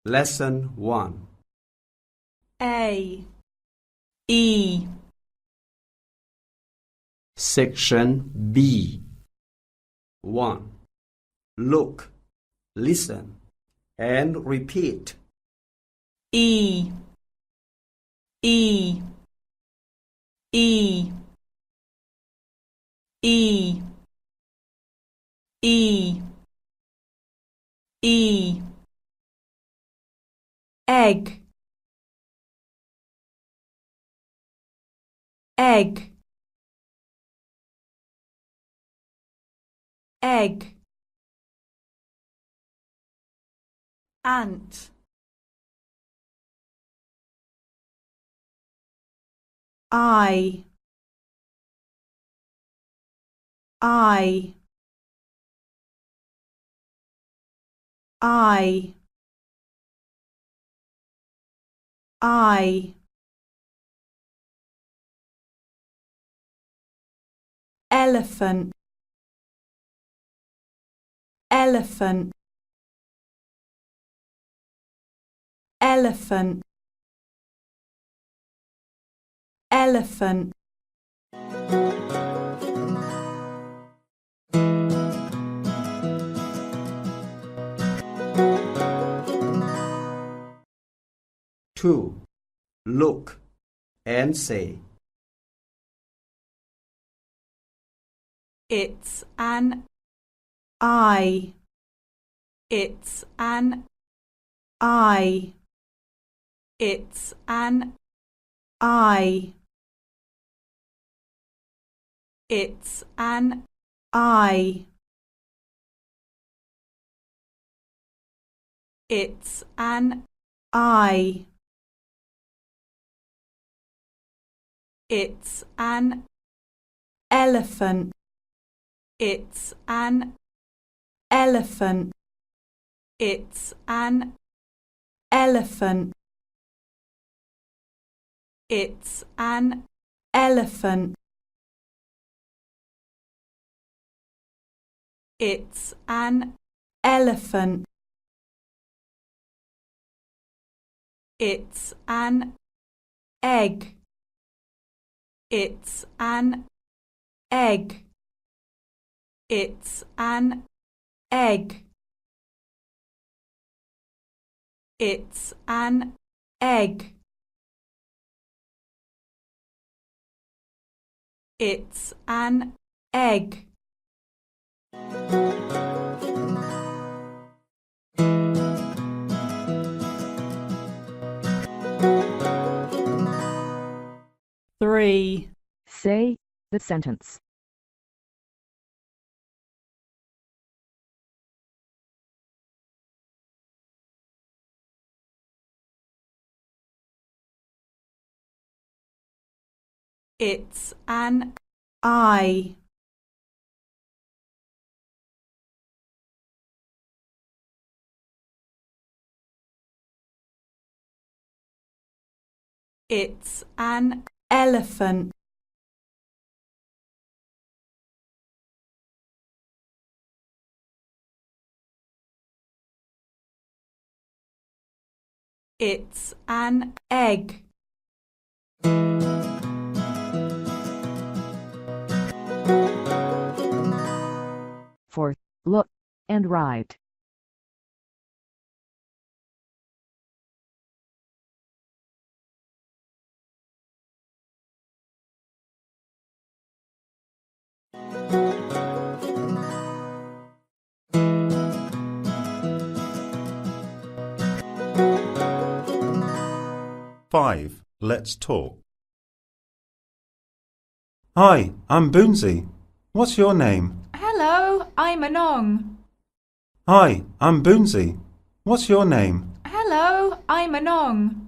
Lesson 1. A, E, Section B. 1. Look, listen, and repeat. E, E, E, E, E, E. Egg, egg, egg. Ant, I, I, I, I. Elephant, elephant, elephant, elephant. Two. Look and say. It's an eye. It's an eye. It's an eye. It's an eye. It's an eye. It's an elephant. It's an elephant. It's an elephant. It's an elephant. It's an elephant. It's an egg. It's an egg. It's an egg. It's an egg. It's an egg. Three. Say the sentence. It's an eye. It's an elephant. It's an egg. Fourth, look and write. Five. Let's talk. Hi, I'm Boonsy. What's your name? Hello, I'm Anong. Hi, I'm Boonsy. What's your name? Hello, I'm Anong.